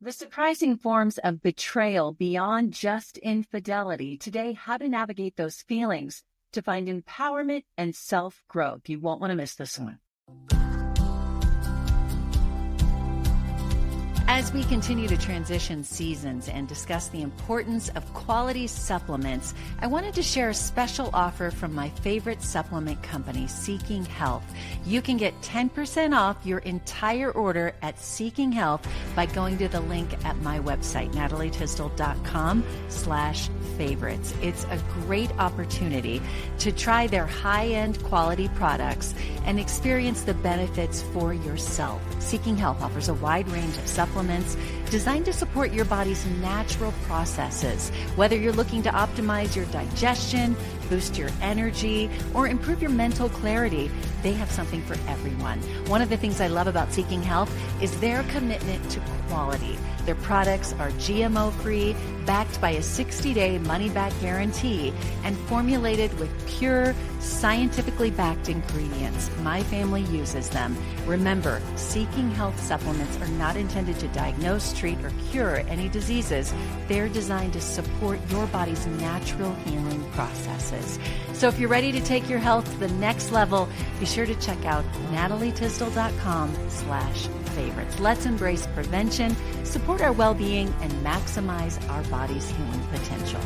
The surprising forms of betrayal beyond just infidelity. Today, how to navigate those feelings to find empowerment and self-growth. You won't want to miss this one. As we continue to transition seasons and discuss the importance of quality supplements, I wanted to share a special offer from my favorite supplement company, Seeking Health. You can get 10% off your entire order at Seeking Health by going to the link at my website, natalietysdal.com/favorites. It's a great opportunity to try their high-end quality products and experience the benefits for yourself. Seeking Health offers a wide range of supplements designed to support your body's natural processes. Whether you're looking to optimize your digestion, boost your energy, or improve your mental clarity, they have something for everyone. One of the things I love about Seeking Health is their commitment to quality. Their products are GMO-free, backed by a 60-day money-back guarantee, and formulated with pure, scientifically backed ingredients. My family uses them. Remember, Seeking Health supplements are not intended to diagnose, treat, or cure any diseases. They're designed to support your body's natural healing processes. So if you're ready to take your health to the next level, be sure to check out natalietysdal.com/favorites. Let's embrace prevention, support our well-being, and maximize our body's healing potential.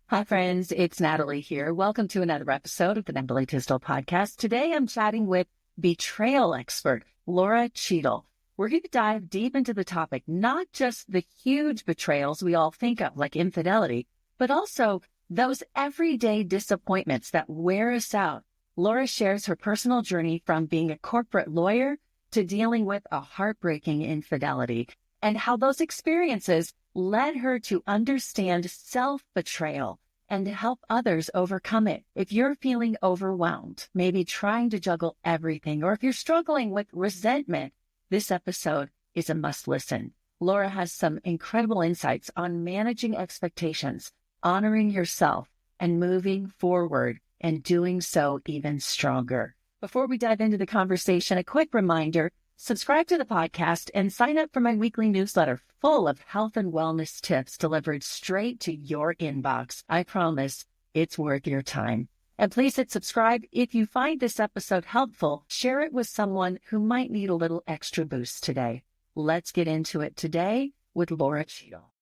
Hi, friends. It's Natalie here. Welcome to another episode of the Natalie Tysdal podcast. Today, I'm chatting with betrayal expert Lora Cheadle. We're going to dive deep into the topic, not just the huge betrayals we all think of, like infidelity, but also those everyday disappointments that wear us out. Lora shares her personal journey from being a corporate lawyer to dealing with a heartbreaking infidelity, and how those experiences led her to understand self-betrayal and to help others overcome it. If you're feeling overwhelmed, maybe trying to juggle everything, or if you're struggling with resentment, this episode is a must listen. Lora has some incredible insights on managing expectations, honoring yourself, and moving forward and doing so even stronger. Before we dive into the conversation, a quick reminder, subscribe to the podcast and sign up for my weekly newsletter full of health and wellness tips delivered straight to your inbox. I promise it's worth your time. And please hit subscribe. If you find this episode helpful, share it with someone who might need a little extra boost today. Let's get into it today with Lora Cheadle.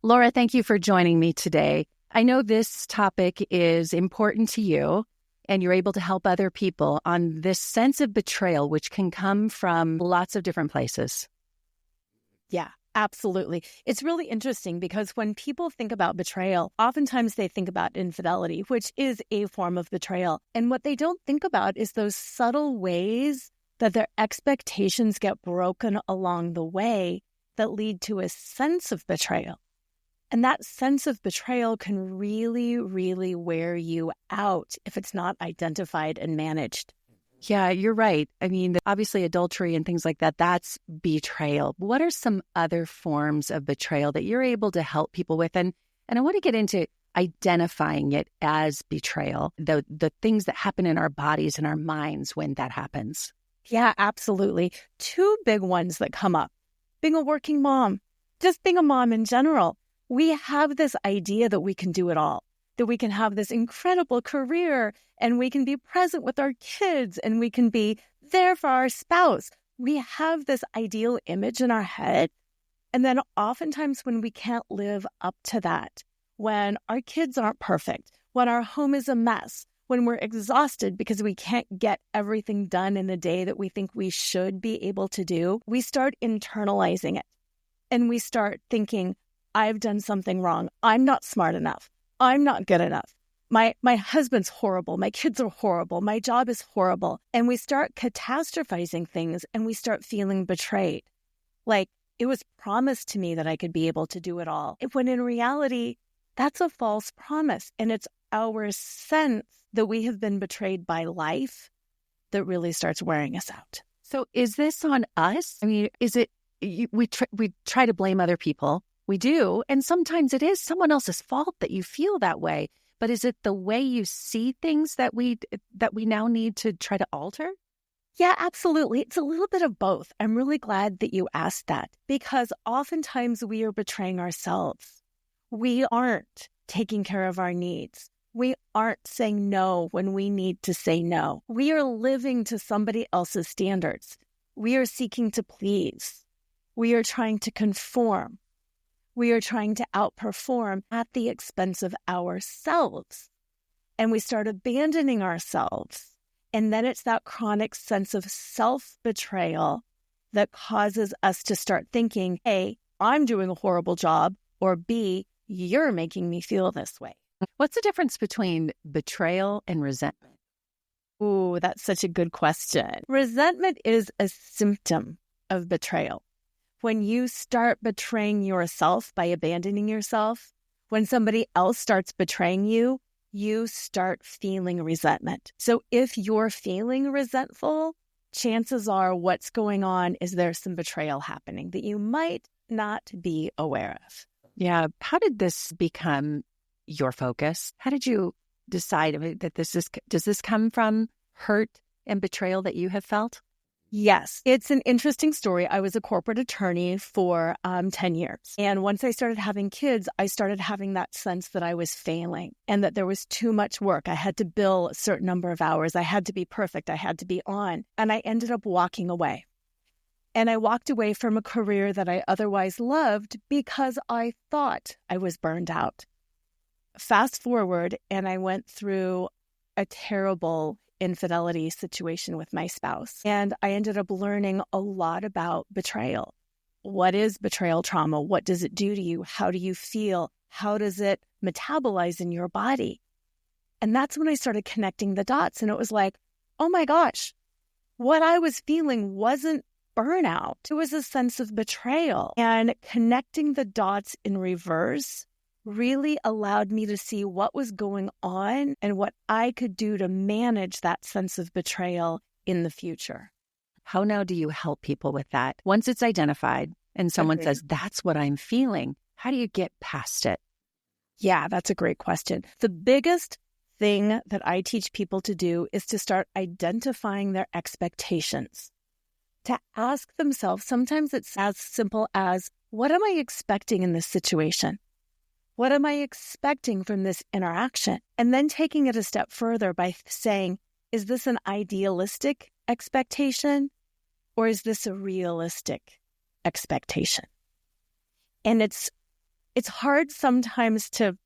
Lora, thank you for joining me today. I know this topic is important to you, and you're able to help other people on this sense of betrayal, which can come from lots of different places. Yeah, absolutely. It's really interesting because when people think about betrayal, oftentimes they think about infidelity, which is a form of betrayal. And what they don't think about is those subtle ways that their expectations get broken along the way that lead to a sense of betrayal. And that sense of betrayal can really, really wear you out if it's not identified and managed. Yeah, you're right. I mean, obviously adultery and things like that, that's betrayal. What are some other forms of betrayal that you're able to help people with? And I want to get into identifying it as betrayal, the things that happen in our bodies and our minds when that happens. Yeah, absolutely. Two big ones that come up. Being a working mom, just being a mom in general. We have this idea that we can do it all, that we can have this incredible career and we can be present with our kids and we can be there for our spouse. We have this ideal image in our head. And then oftentimes when we can't live up to that, when our kids aren't perfect, when our home is a mess, when we're exhausted because we can't get everything done in the day that we think we should be able to do, we start internalizing it. And we start thinking, I've done something wrong. I'm not smart enough. I'm not good enough. My husband's horrible. My kids are horrible. My job is horrible. And we start catastrophizing things and we start feeling betrayed. Like it was promised to me that I could be able to do it all. When in reality, that's a false promise. And it's our sense that we have been betrayed by life that really starts wearing us out. So is this on us? I mean, is it, we try to blame other people. We do. And sometimes it is someone else's fault that you feel that way. But is it the way you see things that we now need to try to alter? Yeah, absolutely. It's a little bit of both. I'm really glad that you asked that because oftentimes we are betraying ourselves. We aren't taking care of our needs. We aren't saying no when we need to say no. We are living to somebody else's standards. We are seeking to please. We are trying to conform. We are trying to outperform at the expense of ourselves. And we start abandoning ourselves. And then it's that chronic sense of self-betrayal that causes us to start thinking, A, I'm doing a horrible job, or B, you're making me feel this way. What's the difference between betrayal and resentment? Ooh, that's such a good question. Resentment is a symptom of betrayal. When you start betraying yourself by abandoning yourself, when somebody else starts betraying you, you start feeling resentment. So if you're feeling resentful, chances are what's going on is there's some betrayal happening that you might not be aware of. Yeah. How did this become your focus? How did you decide that does this come from hurt and betrayal that you have felt? Yes, it's an interesting story. I was a corporate attorney for 10 years. And once I started having kids, I started having that sense that I was failing and that there was too much work. I had to bill a certain number of hours. I had to be perfect. I had to be on. And I ended up walking away. And I walked away from a career that I otherwise loved because I thought I was burned out. Fast forward, and I went through a terrible infidelity situation with my spouse. And I ended up learning a lot about betrayal. What is betrayal trauma? What does it do to you? How do you feel? How does it metabolize in your body? And that's when I started connecting the dots. And it was like, oh my gosh, what I was feeling wasn't burnout. It was a sense of betrayal. And connecting the dots in reverse really allowed me to see what was going on and what I could do to manage that sense of betrayal in the future. How now do you help people with that? Once it's identified and someone says, that's what I'm feeling, how do you get past it? Yeah, that's a great question. The biggest thing that I teach people to do is to start identifying their expectations. To ask themselves, sometimes it's as simple as, what am I expecting in this situation? What am I expecting from this interaction? And then taking it a step further by saying, is this an idealistic expectation or is this a realistic expectation? And it's hard sometimes to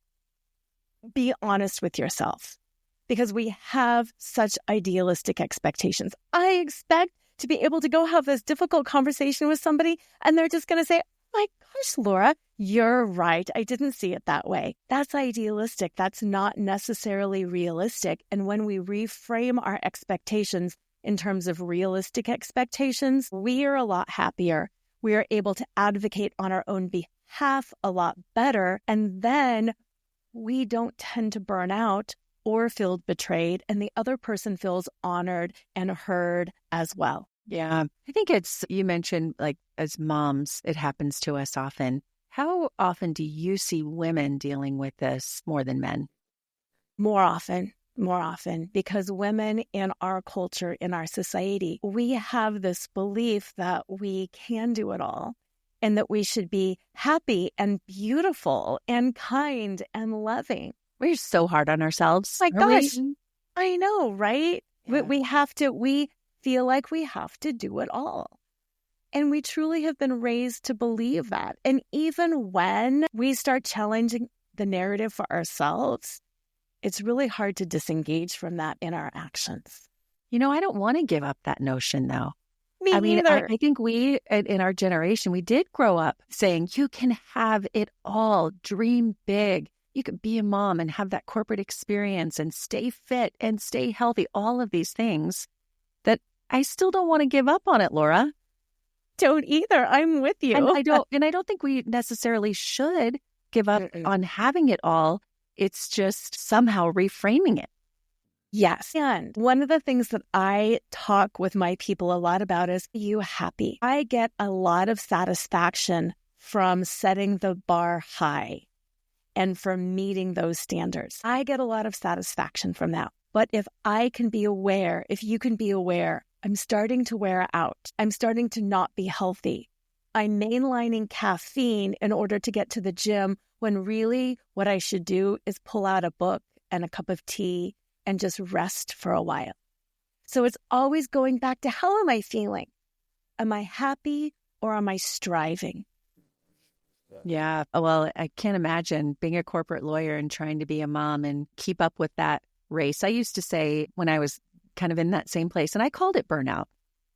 be honest with yourself because we have such idealistic expectations. I expect to be able to go have this difficult conversation with somebody and they're just going to say, my gosh, Lora, you're right. I didn't see it that way. That's idealistic. That's not necessarily realistic. And when we reframe our expectations in terms of realistic expectations, we are a lot happier. We are able to advocate on our own behalf a lot better. And then we don't tend to burn out or feel betrayed. And the other person feels honored and heard as well. Yeah. I think you mentioned like as moms, it happens to us often. How often do you see women dealing with this more than men? More often, because women in our culture, in our society, we have this belief that we can do it all and that we should be happy and beautiful and kind and loving. We're so hard on ourselves. My gosh, I know, right? Yeah. We feel like we have to do it all. And we truly have been raised to believe that. And even when we start challenging the narrative for ourselves, it's really hard to disengage from that in our actions. You know, I don't want to give up that notion, though. Me neither. I think we, in our generation, we did grow up saying, you can have it all, dream big. You could be a mom and have that corporate experience and stay fit and stay healthy, all of these things that I still don't want to give up on it, Lora. Don't either. I'm with you. And I don't think we necessarily should give up on having it all. It's just somehow reframing it. Yes. And one of the things that I talk with my people a lot about is, are you happy? I get a lot of satisfaction from setting the bar high and from meeting those standards. I get a lot of satisfaction from that. But if you can be aware I'm starting to wear out. I'm starting to not be healthy. I'm mainlining caffeine in order to get to the gym when really what I should do is pull out a book and a cup of tea and just rest for a while. So it's always going back to, how am I feeling? Am I happy or am I striving? Yeah. Well, I can't imagine being a corporate lawyer and trying to be a mom and keep up with that race. I used to say when I was kind of in that same place, and I called it burnout.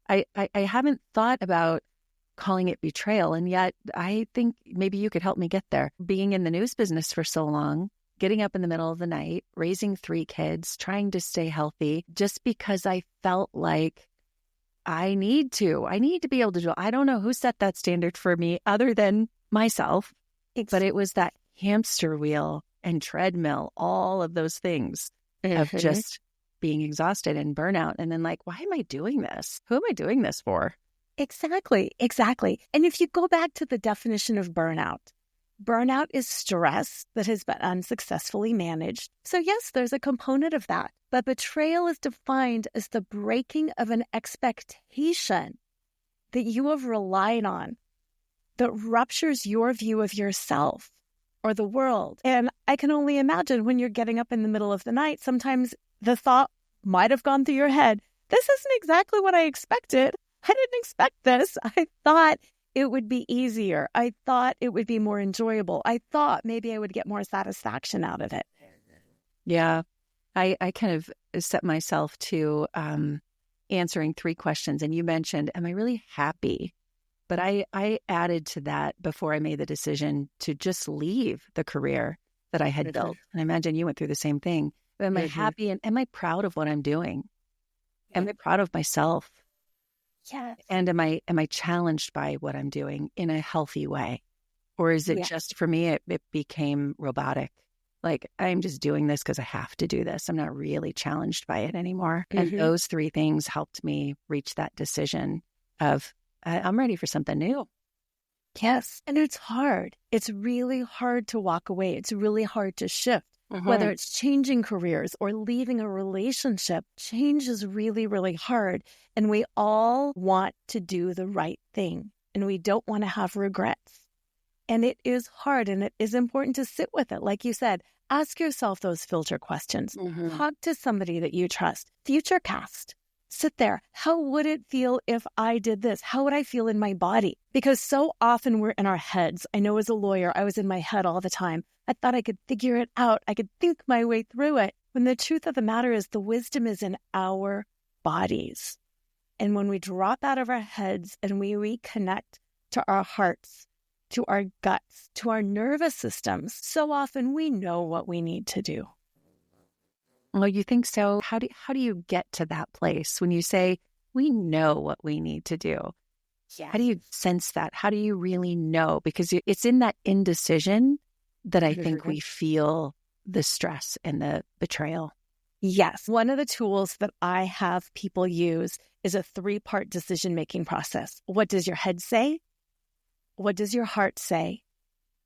I haven't thought about calling it betrayal. And yet I think maybe you could help me get there. Being in the news business for so long, getting up in the middle of the night, raising 3 kids, trying to stay healthy, just because I felt like I need to be able to do it. I don't know who set that standard for me other than myself, but it was that hamster wheel and treadmill, all of those things of just being exhausted and burnout. And then like, why am I doing this? Who am I doing this for? Exactly. And if you go back to the definition of burnout is stress that has been unsuccessfully managed. So yes, there's a component of that. But betrayal is defined as the breaking of an expectation that you have relied on that ruptures your view of yourself or the world. And I can only imagine when you're getting up in the middle of the night, sometimes the thought might have gone through your head, this isn't exactly what I expected. I didn't expect this. I thought it would be easier. I thought it would be more enjoyable. I thought maybe I would get more satisfaction out of it. Yeah. I kind of set myself to answering 3 questions. And you mentioned, am I really happy? But I added to that before I made the decision to just leave the career that I had built. And I imagine you went through the same thing. Am I happy and am I proud of what I'm doing? Am I proud of myself? Yes. And am I challenged by what I'm doing in a healthy way? Or is it just, for me, it became robotic. Like, I'm just doing this because I have to do this. I'm not really challenged by it anymore. And those 3 things helped me reach that decision of, I'm ready for something new. Yes. And it's hard. It's really hard to walk away. It's really hard to shift. Whether it's changing careers or leaving a relationship, change is really, really hard. And we all want to do the right thing. And we don't want to have regrets. And it is hard. And it is important to sit with it. Like you said, ask yourself those filter questions. Talk to somebody that you trust. Futurecast. Sit there. How would it feel if I did this? How would I feel in my body? Because so often we're in our heads. I know as a lawyer, I was in my head all the time. I thought I could figure it out. I could think my way through it. When the truth of the matter is the wisdom is in our bodies. And when we drop out of our heads and we reconnect to our hearts, to our guts, to our nervous systems, so often we know what we need to do. Oh, you think so? How do you get to that place when you say, we know what we need to do? How do you sense that? How do you really know? Because it's in that indecision that I think we feel the stress and the betrayal. Yes. One of the tools that I have people use is a 3-part decision-making process. What does your head say? What does your heart say?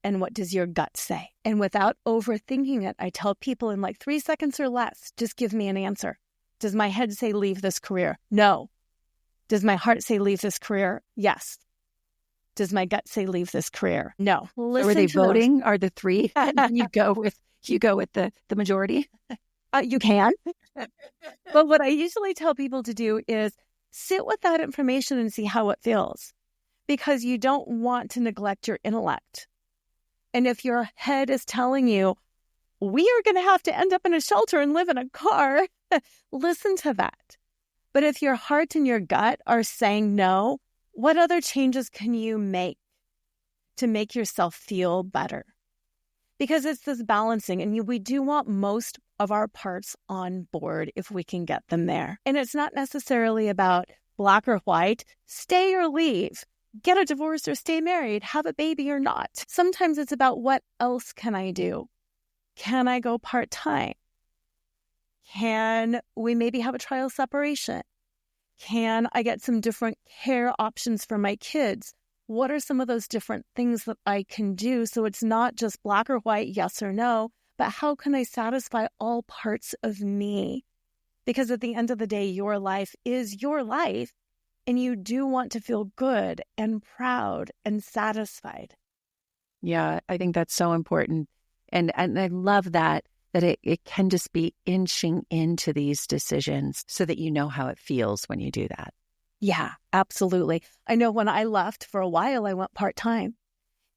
And what does your gut say? And without overthinking it, I tell people in like 3 seconds or less, just give me an answer. Does my head say leave this career? No. Does my heart say leave this career? Yes. Does my gut say leave this career? No. Listen, are they voting? Are the 3? you go with the majority? You can. But what I usually tell people to do is sit with that information and see how it feels. Because you don't want to neglect your intellect. And if your head is telling you, we are going to have to end up in a shelter and live in a car, listen to that. But if your heart and your gut are saying no, what other changes can you make to make yourself feel better? Because it's this balancing, and we do want most of our parts on board if we can get them there. And it's not necessarily about black or white, stay or leave. Get a divorce or stay married, have a baby or not. Sometimes it's about what else can I do? Can I go part-time? Can we maybe have a trial separation? Can I get some different care options for my kids? What are some of those different things that I can do so it's not just black or white, yes or no, but how can I satisfy all parts of me Because at the end of the day, your life is your life, and you do want to feel good and proud and satisfied. Yeah, I think that's so important. And I love that it can just be inching into these decisions so that you know how it feels when you do that. Yeah, absolutely. I know when I left for a while, I went part-time.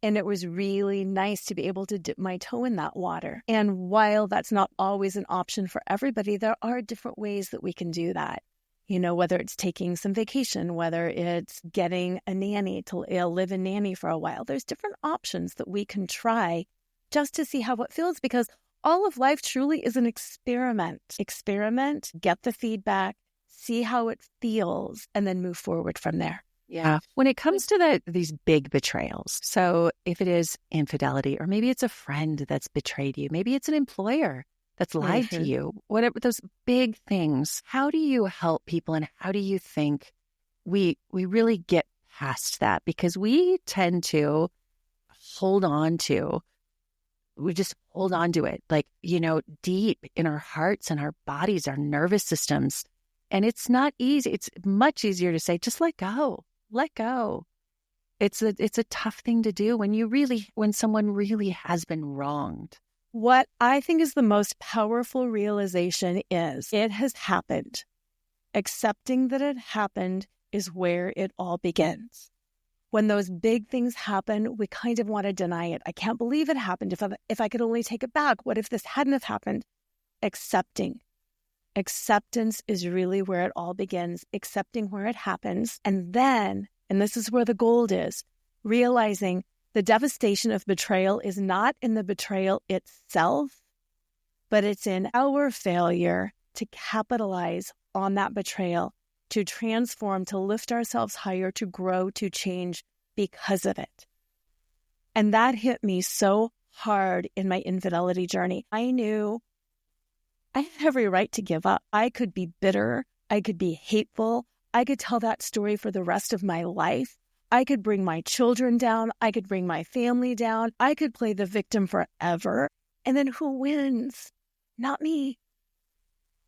And it was really nice to be able to dip my toe in that water. And while that's not always an option for everybody, there are different ways that we can do that. You know, whether it's taking some vacation, whether it's getting a nanny to live in nanny for a while, there's different options that we can try just to see how it feels, because all of life truly is an experiment. Experiment, get the feedback, see how it feels, and then move forward from there. Yeah. When it comes to these big betrayals, so if it is infidelity, or maybe it's a friend that's betrayed you, maybe it's an employer that's lied to you, whatever those big things, how do you help people, and how do you think we really get past that? Because we tend to we just hold on to it, like, deep in our hearts and our bodies, our nervous systems. And it's not easy. It's much easier to say, just let go. Let go. It's a tough thing to do when someone really has been wronged. What I think is the most powerful realization is it has happened. Accepting that it happened is where it all begins. When those big things happen, we kind of want to deny it. I can't believe it happened. If I could only take it back, what if this hadn't have happened? Acceptance is really where it all begins, accepting where it happens. And then, and this is where the gold is, realizing the devastation of betrayal is not in the betrayal itself, but it's in our failure to capitalize on that betrayal, to transform, to lift ourselves higher, to grow, to change because of it. And that hit me so hard in my infidelity journey. I knew I had every right to give up. I could be bitter. I could be hateful. I could tell that story for the rest of my life. I could bring my children down. I could bring my family down. I could play the victim forever. And then who wins? Not me.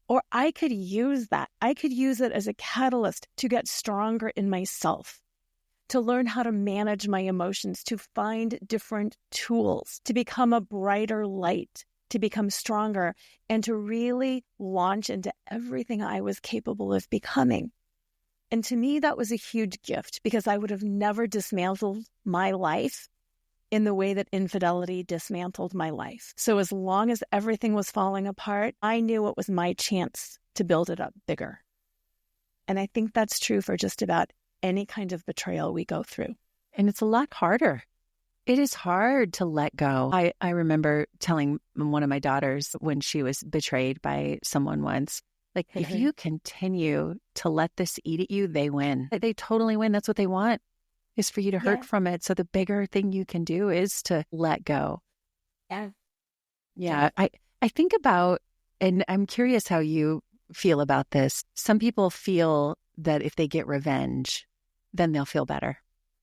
Or I could use that. I could use it as a catalyst to get stronger in myself, to learn how to manage my emotions, to find different tools, to become a brighter light, to become stronger, and to really launch into everything I was capable of becoming. And to me, that was a huge gift, because I would have never dismantled my life in the way that infidelity dismantled my life. So as long as everything was falling apart, I knew it was my chance to build it up bigger. And I think that's true for just about any kind of betrayal we go through. And it's a lot harder. It is hard to let go. I remember telling one of my daughters when she was betrayed by someone once, like, if you continue to let this eat at you, they win. They totally win. That's what they want, is for you to hurt from it. So the bigger thing you can do is to let go. Yeah. I think about, and I'm curious how you feel about this. Some people feel that if they get revenge, then they'll feel better.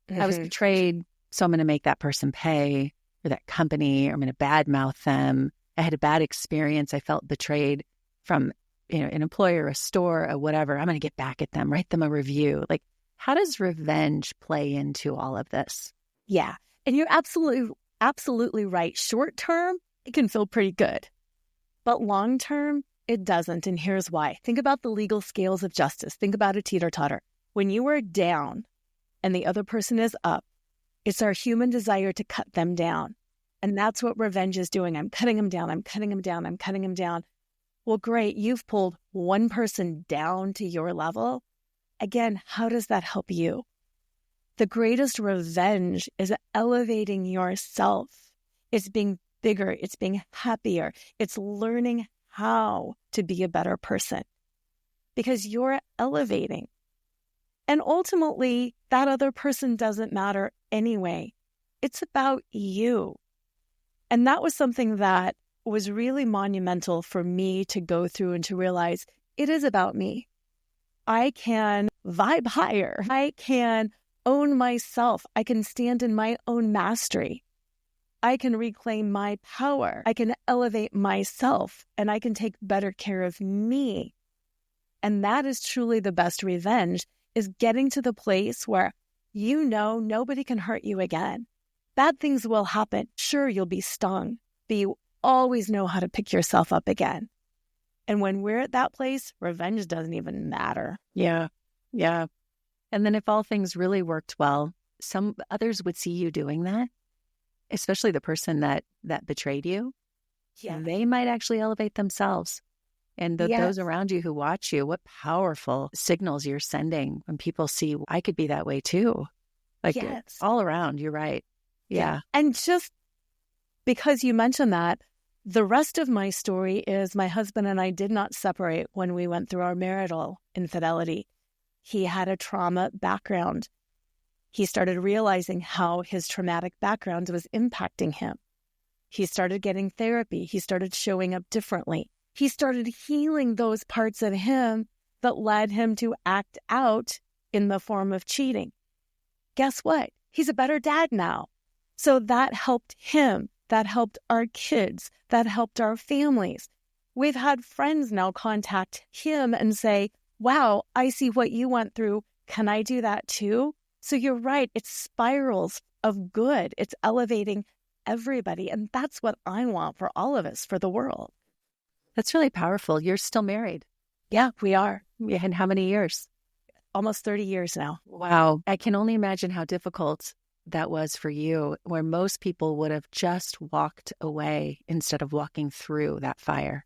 I was betrayed, so I'm going to make that person pay, or that company, or I'm going to badmouth them. I had a bad experience. I felt betrayed from an employer, a store, or whatever. I'm going to get back at them, write them a review. Like, how does revenge play into all of this? Yeah. And you're absolutely right. Short term, it can feel pretty good. But long term, it doesn't. And here's why. Think about the legal scales of justice. Think about a teeter-totter. When you are down and the other person is up, it's our human desire to cut them down. And that's what revenge is doing. I'm cutting them down. I'm cutting them down. I'm cutting them down. Well, great. You've pulled one person down to your level. Again, how does that help you? The greatest revenge is elevating yourself. It's being bigger. It's being happier. It's learning how to be a better person, because you're elevating. And ultimately, that other person doesn't matter anyway. It's about you. And that was something that was really monumental for me to go through and to realize it is about me. I can vibe higher. I can own myself. I can stand in my own mastery. I can reclaim my power. I can elevate myself, and I can take better care of me. And that is truly the best revenge, is getting to the place where you know nobody can hurt you again. Bad things will happen. Sure, you'll be stung, but you always know how to pick yourself up again. And when we're at that place, revenge doesn't even matter. Yeah. Yeah. And then if all things really worked well, some others would see you doing that, especially the person that betrayed you. Yeah. They might actually elevate themselves. And those around you who watch you, what powerful signals you're sending when people see, I could be that way too. Like all around, you're right. Yeah. And just because you mentioned that, the rest of my story is my husband and I did not separate when we went through our marital infidelity. He had a trauma background. He started realizing how his traumatic background was impacting him. He started getting therapy. He started showing up differently. He started healing those parts of him that led him to act out in the form of cheating. Guess what? He's a better dad now. So that helped him. That helped our kids. That helped our families. We've had friends now contact him and say, wow, I see what you went through. Can I do that too? So you're right. It's spirals of good. It's elevating everybody. And that's what I want for all of us, for the world. That's really powerful. You're still married. Yeah, we are. And how many years? Almost 30 years now. Wow. I can only imagine how difficult that was for you, where most people would have just walked away instead of walking through that fire.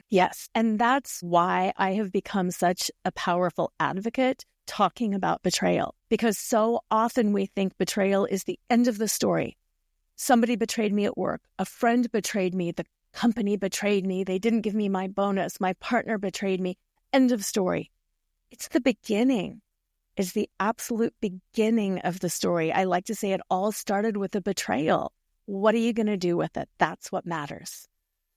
Yes. And that's why I have become such a powerful advocate talking about betrayal, because so often we think betrayal is the end of the story. Somebody betrayed me at work. A friend betrayed me. The company betrayed me. They didn't give me my bonus. My partner betrayed me. End of story. It's the beginning. It's the absolute beginning of the story. I like to say it all started with a betrayal. What are you going to do with it? That's what matters.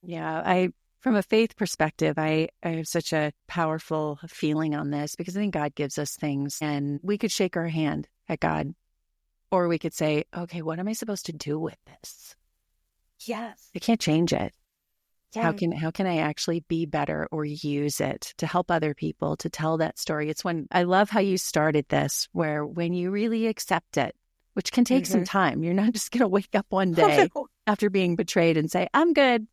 Yeah, from a faith perspective, I have such a powerful feeling on this, because I think God gives us things and we could shake our hand at God, or we could say, okay, what am I supposed to do with this? Yes. I can't change it. Yeah. How can I actually be better or use it to help other people, to tell that story? It's when I love how you started this, where when you really accept it, which can take some time, you're not just going to wake up one day after being betrayed and say, I'm good.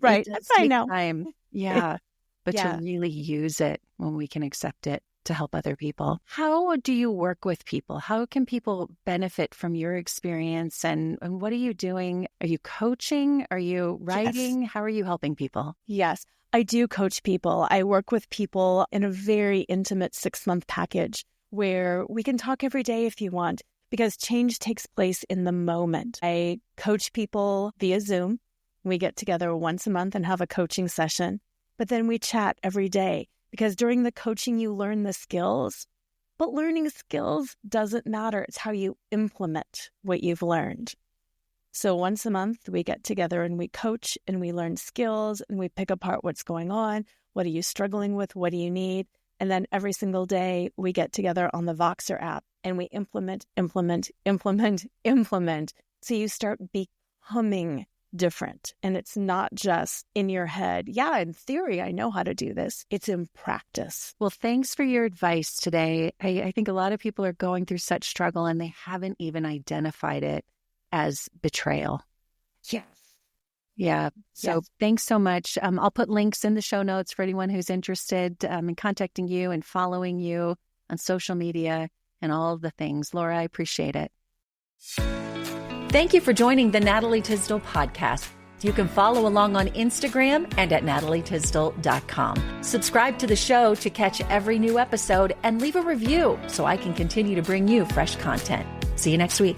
Right. I know. Time. Yeah. But to really use it when we can accept it to help other people. How do you work with people? How can people benefit from your experience? And what are you doing? Are you coaching? Are you writing? Yes. How are you helping people? Yes, I do coach people. I work with people in a very intimate 6-month package where we can talk every day if you want, because change takes place in the moment. I coach people via Zoom. We get together once a month and have a coaching session, but then we chat every day. Because during the coaching, you learn the skills, but learning skills doesn't matter. It's how you implement what you've learned. So once a month, we get together and we coach and we learn skills and we pick apart what's going on. What are you struggling with? What do you need? And then every single day, we get together on the Voxer app and we implement. So you start becoming different. And it's not just in your head. Yeah, in theory, I know how to do this. It's in practice. Well, thanks for your advice today. I think a lot of people are going through such struggle and they haven't even identified it as betrayal. Yes. Yeah. So Thanks so much. I'll put links in the show notes for anyone who's interested in contacting you and following you on social media and all of the things. Lora, I appreciate it. Thank you for joining the Natalie Tysdal podcast. You can follow along on Instagram and at natalietysdal.com. Subscribe to the show to catch every new episode and leave a review so I can continue to bring you fresh content. See you next week.